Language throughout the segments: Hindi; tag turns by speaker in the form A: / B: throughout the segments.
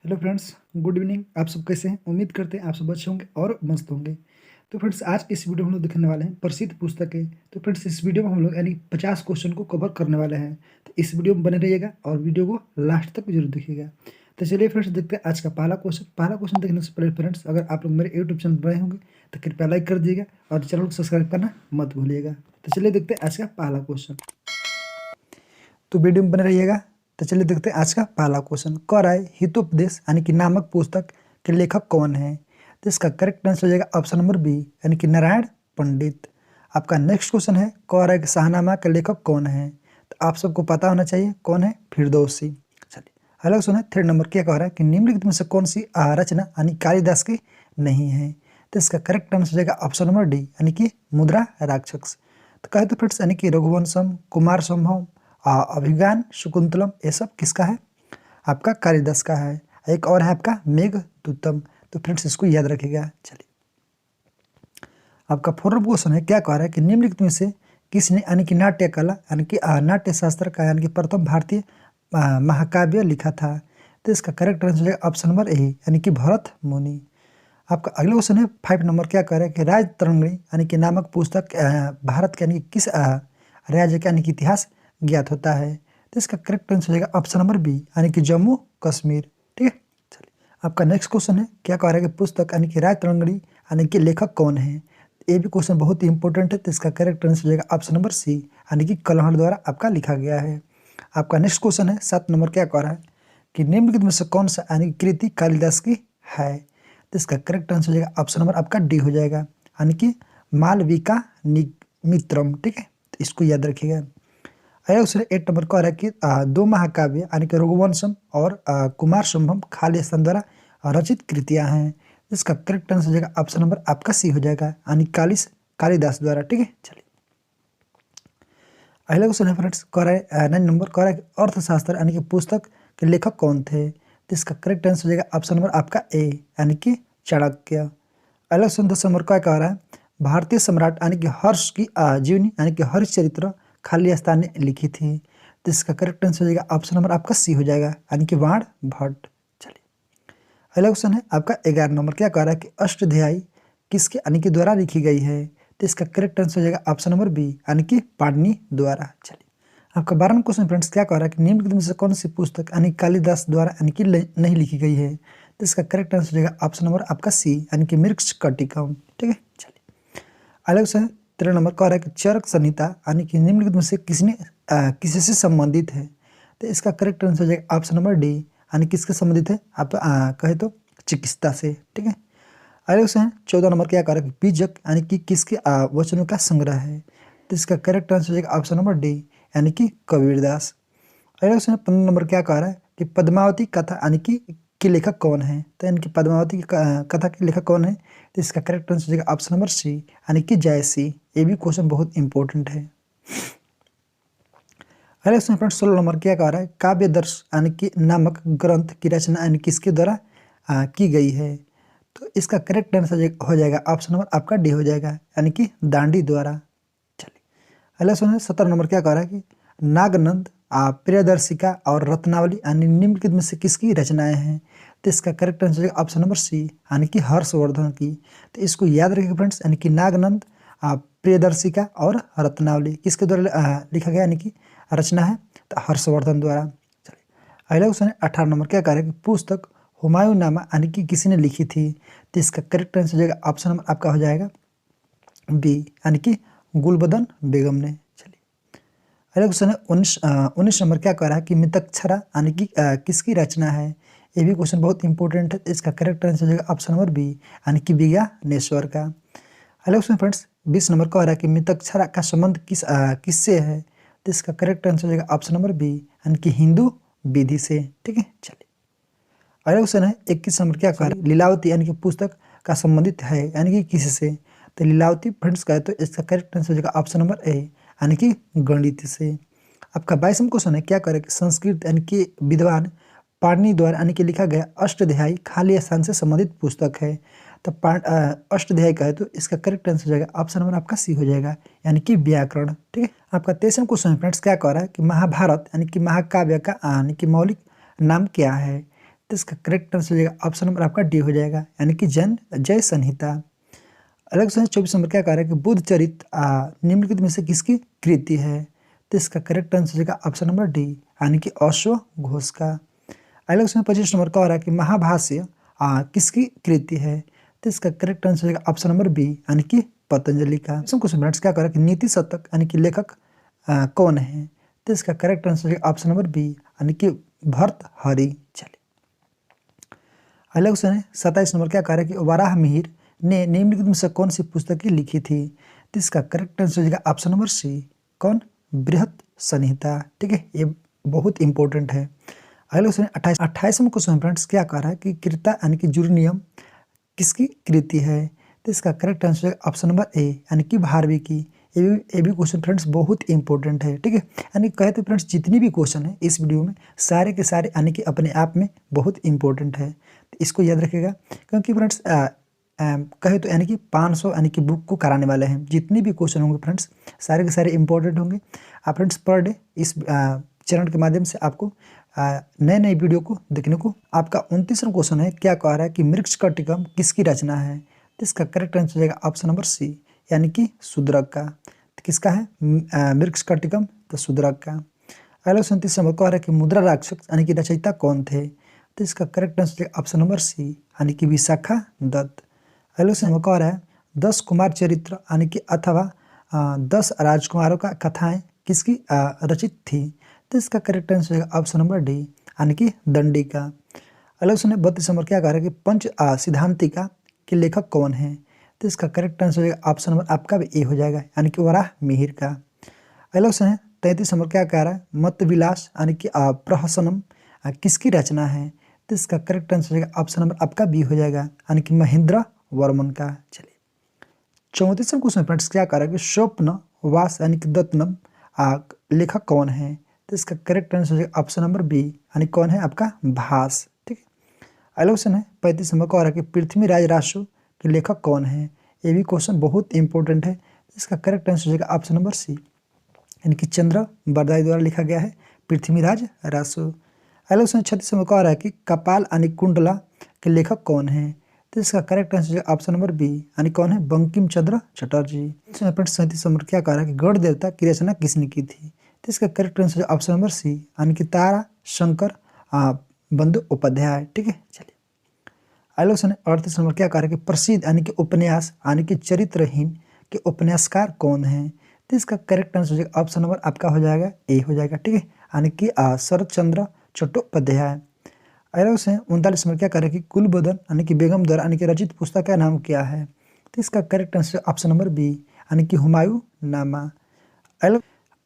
A: Hello friends, good evening. आप सब कैसे हैं? उम्मीद करते हैं आप सब अच्छे होंगे और मस्त होंगे। तो फ्रेंड्स, आज की इस वीडियो में हम लोग देखने वाले हैं प्रसिद्ध पुस्तकें। तो फ्रेंड्स, इस वीडियो में हम लोग यानी 50 क्वेश्चन को कवर करने वाले हैं। तो इस वीडियो में बने रहिएगा और वीडियो को लास्ट तक जरूर देखिएगा। तो चलिए फ्रेंड्स, देखते हैं आज का पहला क्वेश्चन देखने से पहले फ्रेंड्स, अगर आप लोग मेरे यूट्यूब चैनल पर नए होंगे तो कृपया लाइक कर दीजिएगा और चैनल को सब्सक्राइब करना मत भूलिएगा। तो चलिए देखते हैं आज का पहला क्वेश्चन। तो वीडियो में बने रहिएगा। तो चलिए देखते हैं आज का पहला क्वेश्चन। क राय हितोपदेश यानी कि नामक पुस्तक के लेखक कौन है? तो इसका करेक्ट आंसर हो जाएगा ऑप्शन नंबर बी यानी कि नारायण पंडित। आपका नेक्स्ट क्वेश्चन है, क राय के शाहनामा के लेखक कौन है? तो आप सबको पता होना चाहिए कौन है, फिरदौसी। चलिए अगला क्वेश्चन है, थर्ड नंबर क्या कह रहा है कि निम्नलिखित में से कौन सी रचना यानी कालिदास की नहीं है? तो इसका करेक्ट आंसर हो जाएगा ऑप्शन नंबर डी यानी कि मुद्रा राक्षस। तो कहे तो फ्रेंड्स यानी कि रघुवंशम, कुमार संभव, अभिज्ञान शकुंतलम, ये सब किसका है? आपका कालिदास का है। एक और है आपका मेघदूतम। तो फ्रेंड्स इसको याद रखिएगा। चलिए आपका फोर्थ क्वेश्चन है, क्या कह रहा है कि निम्नलिखित में से किसने यानी कि नाट्य कला यानी कि नाट्य शास्त्र का यानी कि प्रथम भारतीय महाकाव्य लिखा था? तो इसका करेक्ट आंसर है ऑप्शन नंबर ए यानी कि भरत मुनि। आपका अगला क्वेश्चन है 5 नंबर, क्या कह रहा है कि राज तरंगिणी यानी कि नामक पुस्तक भारत के यानी कि किस राज्य का यानी कि इतिहास ज्ञात होता है? तो इसका करेक्ट आंसर हो जाएगा ऑप्शन नंबर बी यानी कि जम्मू कश्मीर। ठीक है, चलिए आपका नेक्स्ट क्वेश्चन है, क्या कह रहा है कि पुस्तक यानी कि राज तरंगिणी यानी कि लेखक कौन है? ये भी क्वेश्चन बहुत ही इंपॉर्टेंट है। तो इसका करेक्ट आंसर हो जाएगा ऑप्शन नंबर सी यानी कि कल्हड़ द्वारा आपका लिखा गया है। आपका नेक्स्ट क्वेश्चन है 7 नंबर, क्या कह रहा है कि निम्नलिखित में से कौन सा यानी कि कृति कालिदास की है? तो इसका करेक्ट आंसर हो जाएगा ऑप्शन नंबर आपका डी हो जाएगा यानी कि मालविका मित्रम। ठीक है, तो इसको याद रखिएगा। अगला क्वेश्चन 8 नंबर कह रहा है कि दो महाकाव्य यानी कि रघुवंशम और कुमार संभव खाली स्थान द्वारा रचित कृतियां हैं। इसका करेक्ट आंसर हो जाएगा ऑप्शन नंबर आपका सी हो जाएगा यानी कालिदास द्वारा। ठीक है, चलिए अगला क्वेश्चन है फ्रेंड्स, कह रहा है 9 नंबर, कह रहा है कि अर्थशास्त्र यानी कि पुस्तक के लेखक कौन थे? तो इसका करेक्ट आंसर हो जाएगा ऑप्शन नंबर आपका ए यानी कि चाणक्य। अगला क्वेश्चन 10 नंबर का कह रहा है भारतीय सम्राट यानी कि हर्ष की जीवनी यानी कि हर्ष चरित्र खाली स्थान ने लिखी थी? तो इसका करेक्ट आंसर हो जाएगा ऑप्शन नंबर आपका सी हो जाएगा यानी कि बाण भट्ट। चलिए अगला क्वेश्चन है आपका 11 नंबर, क्या कह रहा है कि अष्टध्यायी किसके यानी कि द्वारा लिखी गई है? तो इसका करेक्ट आंसर हो जाएगा ऑप्शन नंबर बी यानी कि पाणिनि द्वारा। चलिए आपका 12वां क्वेश्चन फ्रेंड्स, क्या कह रहा है कि निम्नलिखित में से कौन सी पुस्तक यानी कालिदास द्वारा यानी कि नहीं लिखी गई है? तो इसका करेक्ट आंसर हो जाएगा ऑप्शन नंबर आपका सी यानी कि मृक्षकटिकम। ठीक है, चलिए अगला क्वेश्चन 13 नंबर कह रहा है कि चरक संहिता यानी कि निम्नलिखित में से किसी से संबंधित है? तो इसका करेक्ट आंसर हो जाएगा ऑप्शन नंबर डी यानी किसके संबंधित है? आप कहे तो चिकित्सा से। ठीक है, अगला क्वेश्चन 14 नंबर, क्या कह रहा है कि बीजक यानी कि किसके वचनों का संग्रह है? तो इसका करेक्ट आंसर हो जाएगा ऑप्शन नंबर डी यानी कि कबीरदास। अगला क्वेश्चन 15 नंबर, क्या कह रहा है कि पद्मावती कथा यानी कि के लेखक कौन है? तो यानी कि पद्मावती की कथा के लेखक कौन है? तो इसका करेक्ट आंसर हो जाएगा ऑप्शन नंबर सी यानी कि जयसी। ये भी क्वेश्चन बहुत इंपॉर्टेंट है। अगला क्वेश्चन फ्रेंड्स 16 नंबर, क्या कह रहा है काव्य दर्श यानी कि नामक ग्रंथ की रचना यानी किसके द्वारा की गई है? तो इसका करेक्ट आंसर हो जाएगा ऑप्शन नंबर आपका डी हो जाएगा यानी कि दांडी द्वारा। चलिए अगला क्वेश्चन 17 नंबर, क्या कह रहा है कि नागनंद, प्रियदर्शिका और रत्नावली यानी निम्नलिखित में से किसकी रचनाएं हैं? तो इसका करेक्ट आंसर है ऑप्शन नंबर सी यानी कि हर्षवर्धन की। तो इसको याद रखिएगा फ्रेंड्स, यानी कि नागनंद, प्रियदर्शिका और रत्नावली किसके द्वारा लिखा गया यानी कि रचना है? तो हर्षवर्धन द्वारा। चलिए अगला क्वेश्चन है 18 नंबर, क्या कह रहा है कि पुस्तक हुमायूं नामा यानी कि किसी ने लिखी थी? तो इसका करेक्ट आंसर हो जाएगा ऑप्शन नंबर आपका हो जाएगा बी यानी कि गुलबदन बेगम ने। चलिए अगला क्वेश्चन है 19 नंबर, क्या कह रहा है कि मितक्षरा यानी कि किसकी रचना है? ये भी क्वेश्चन बहुत इंपॉर्टेंट है। इसका करेक्ट आंसर हो जाएगा ऑप्शन नंबर बी यानी कि विज्ञानेश्वर का। अगला क्वेश्चन फ्रेंड्स 20 नंबर कह रहा है कि मितक्षरा का संबंध किससे है? तो इसका करेक्ट आंसर हो जाएगा ऑप्शन नंबर बी यानी कि हिंदू विधि से। ठीक है, चलिए अगला क्वेश्चन है 21 नंबर, क्या कह रहा है लीलावती यानी कि पुस्तक का संबंधित है यानी कि किससे? तो लीलावती फ्रेंड्स कहे तो इसका करेक्ट आंसर हो जाएगा ऑप्शन नंबर ए यानी कि गणित से। आपका 22वां क्वेश्चन है, क्या करें कि संस्कृत यानी कि विद्वान पाणिनि द्वारा यानी कि लिखा गया अष्टध्यायी खाली स्थान से संबंधित पुस्तक है? तो अष्टध्यायी कहे तो इसका करेक्ट आंसर हो जाएगा ऑप्शन नंबर आपका सी हो जाएगा यानी कि व्याकरण। ठीक है, आपका 23वां क्वेश्चन फ्रेंड्स, क्या कह रहा है कि महाभारत यानी कि महाकाव्य का यानी कि मौलिक नाम क्या है? तो इसका करेक्ट आंसर हो जाएगा ऑप्शन नंबर आपका डी हो जाएगा, यानी कि जय संहिता। अगला क्वेश्चन 24 नंबर क्या कह रहा है कि बुद्ध चरित निम्नलिखित में से किसकी कृति है? तो इसका करेक्ट आंसर हो जाएगा ऑप्शन नंबर डी, यानी कि अश्वघोष का। अगला क्वेश्चन 25 नंबर का हो रहा है कि महाभाष्य किसकी कृति है? तो इसका करेक्ट आंसर हो जाएगा ऑप्शन नंबर बी, यानी कि पतंजलि का। क्वेश्चन फ्रेंड्स क्या कह रहा है कि नीति शतक यानी कि लेखक कौन है? तो इसका करेक्ट आंसर हो जाएगा ऑप्शन नंबर बी, यानी कि भर्तृहरि। चलिए अगला क्वेश्चन है 27 नंबर क्या कह रहा है कि वराह मिहिर ने निम्नलिखित में से कौन सी पुस्तकें लिखी थी? तो इसका करेक्ट आंसर हो जाएगा ऑप्शन नंबर सी, कौन? बृहत संहिता। ठीक है, ये बहुत इंपॉर्टेंट है। अगला क्वेश्चन 28वां क्वेश्चन फ्रेंड्स क्या कह रहा है कि कृता यानी कि जुर्नियम किसकी कृति है? तो इसका करेक्ट आंसर है ऑप्शन नंबर ए, यानी कि भारवी की। ये भी क्वेश्चन फ्रेंड्स बहुत इंपॉर्टेंट है। ठीक है, यानी कहते फ्रेंड्स जितनी भी क्वेश्चन है इस वीडियो में सारे के सारे यानी कि अपने आप में बहुत इंपॉर्टेंट है, तो इसको याद रखिएगा। क्योंकि फ्रेंड्स कहे तो यानी कि 500 यानी कि बुक को कराने वाले हैं। जितने भी क्वेश्चन होंगे फ्रेंड्स सारे के सारे इंपॉर्टेंट होंगे। आप फ्रेंड्स पर डे इस चैनल के माध्यम से आपको नए नए वीडियो को देखने को। आपका 29वां क्वेश्चन है क्या कह रहा है कि मृच्छकटिकम किसकी रचना है? तो इसका करेक्ट आंसर हो जाएगा ऑप्शन नंबर सी, यानी कि शूद्रक का। तो किसका है मृच्छकटिकम? तो शूद्रक का। अगला 37 नंबर कह रहा है कि मुद्रा राक्षस यानी कि रचयिता कौन थे? तो इसका करेक्ट आंसर है ऑप्शन नंबर सी, यानी कि विशाखा दत्त। अगला नंबर कह रहा है 10 कुमार चरित्र यानी कि अथवा 10 राजकुमारों का कथाएं किसकी रचित थी? तो इसका करेक्ट आंसर है ऑप्शन नंबर डी, यानी कि दंडी का। अगला क्वेश्चन है 32 नंबर क्या कह रहा है कि पंच सिद्धांतिका के लेखक कौन है? तो इसका करेक्ट आंसर हो जाएगा ऑप्शन नंबर आपका भी ए हो जाएगा, यानी कि वराह मिहिर का। अगला क्वेश्चन है 33 नंबर क्या कह रहा है मत विलास यानी कि प्रहसनम किसकी रचना है? तो इसका करेक्ट आंसर हो जाएगा ऑप्शन नंबर आपका बी हो जाएगा, यानी कि महेंद्र वर्मन का। चलिए 34वां क्वेश्चन फ्रेंड्स क्या कह रहा है कि स्वप्न वास यानी कि दत्तनम लेखक कौन है? तो इसका करेक्ट आंसर हो जाएगा ऑप्शन नंबर बी, यानी कौन है आपका भास। ठीक है, अगला क्वेश्चन है 35 नंबर का हो रहा है कि पृथ्वीराज रासो के लेखक कौन है? ये भी क्वेश्चन बहुत इंपॉर्टेंट है। इसका करेक्ट आंसर हो जाएगा ऑप्शन नंबर सी, यानी कि चंद्र बरदाई द्वारा लिखा गया है पृथ्वीराज रासो। अगला क्वेश्चन 36 नंबर का हो रहा है कि कपाल यानी कुंडला के लेखक कौन है? तो इसका correct answer option number B, यानी कौन है बंकिम चंद्र चटर्जी। 37 नंबर क्या कह रहा है कि गढ़ देवता की रचना किसने की थी? तो इसका correct answer option number C, यानी कि तारा शंकर बंदोपाध्याय। ठीक है, चलिए अगला क्वेश्चन 38 नंबर क्या कह रहा है कि प्रसिद्ध यानी कि उपन्यास यानी कि चरित्रहीन के उपन्यासकार कौन है? तो इसका करेक्ट आंसर ऑप्शन नंबर आपका हो जाएगा ए हो जाएगा। ठीक है, यानी कि शरद चंद्र चट्टोपाध्याय। अगला क्वेश्चन 39 नंबर क्या कह रहा है कि कुलबदन यानी कि बेगम द्वारा यानी कि रचित पुस्तक का नाम क्या है? तो इसका correct answer option number B, यानी कि हुमायूं नामा।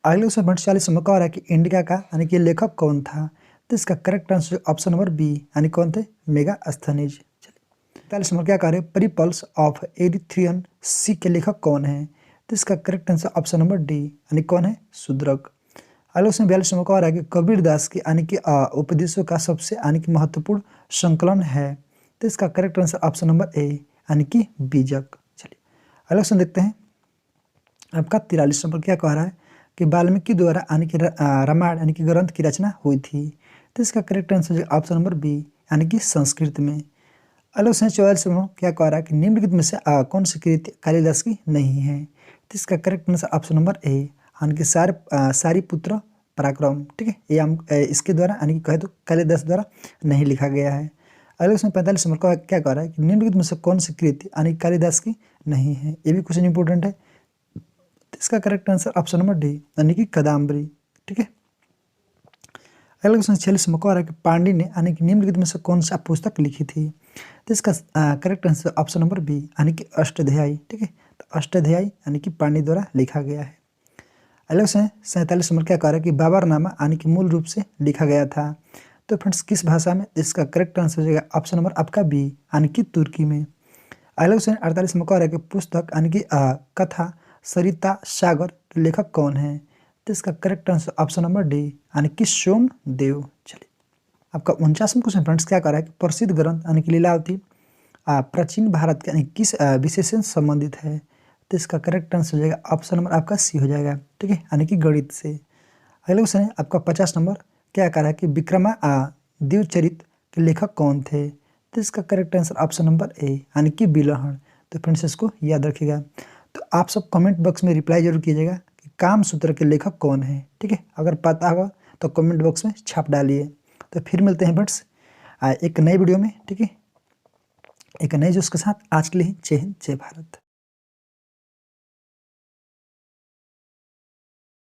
A: अगले 40 नंबर कह रहा है कि इंडिका का यानी कि लेखक कौन था? तो इसका correct answer option number B, यानी कौन थे मेगास्थनीज। चलिए 41 नंबर क्या कह रहे हैं परिपल्स ऑफ एरिथ्रियन सी के लेखक कौन है? तो इसका correct answer option number D, यानी कौन है शूद्रक। अगला क्वेश्चन 42 नंबर का आ रहा है कि कबीरदास की यानी कि उपदेशों का सबसे यानी कि महत्वपूर्ण संकलन है? तो इसका correct answer option number A, यानी कि बीजक। चलिए अगला क्वेश्चन देखते हैं आपका 43 नंबर क्या कह रहा है कि वाल्मीकि द्वारा यानी कि रामायण यानी कि ग्रंथ की रचना हुई थी? तो इसका correct answer option number B, यानी कि संस्कृत में। अगला क्वेश्चन 44 नंबर क्या कह रहा है कि निम्नलिखित में से कौन सी कृति कालिदास की नहीं है? तो इसका correct answer option number A, यानी कि सारी पुत्र पराक्रम। ठीक है, ये हम इसके द्वारा यानी कि कहे तो कालिदास द्वारा नहीं लिखा गया है। अगले क्वेश्चन 45 नंबर का क्या कह रहा है कि निम्नलिखित में से कौन सी कृति यानी कालिदास की नहीं है? ये भी क्वेश्चन इंपॉर्टेंट है। तो इसका correct answer option number D, यानी कि कादम्बरी। ठीक है, अगला क्वेश्चन 46 नंबर कह रहा है कि पांडे ने यानी कि निम्नलिखित में से कौन सा पुस्तक लिखी थी? तो इसका correct answer option number B, यानी कि अष्टाध्यायी। ठीक है, तो अष्टाध्यायी यानी कि पांडे द्वारा लिखा गया है। अगला क्वेश्चन 47 नंबर क्या कह रहा है कि बाबरनामा यानी कि मूल रूप से लिखा गया था? तो फ्रेंड्स किस भाषा में? इसका करेक्ट आंसर हो जाएगा ऑप्शन नंबर आपका बी, यानी कि तुर्की में। अगला क्वेश्चन 48 नंबर कह रहा है कि पुस्तक यानी कि कथा सरिता सागर के लेखक कौन है? तो इसका correct answer option number D, यानी कि सोमदेव। चलिए आपका 49वां क्वेश्चन फ्रेंड्स क्या कह रहा है कि प्रसिद्ध ग्रंथ यानी कि लीलावती प्राचीन भारत के यानी किस विशेषण से संबंधित है? तो इसका करेक्ट आंसर हो जाएगा ऑप्शन नंबर आपका सी हो जाएगा। ठीक है, यानी कि गणित से। अगला क्वेश्चन है आपका 50 नंबर क्या कह रहा है कि विक्रमा द्विचरित के लेखक कौन थे? तो इसका correct answer option number A यानी कि बिलहड़। तो फ्रेंड्स इसको याद रखिएगा। तो आप सब कमेंट बॉक्स में रिप्लाई जरूर कीजिएगा कि कामसूत्र के लेखक कौन है, ठीक है। अगर पता होगा तो कमेंट बॉक्स में छाप डालिए। तो फिर मिलते हैं फ्रेंड्स एक नई वीडियो में, ठीक है, एक नए जोश के साथ। आज के लिए जय हिंद, जय भारत।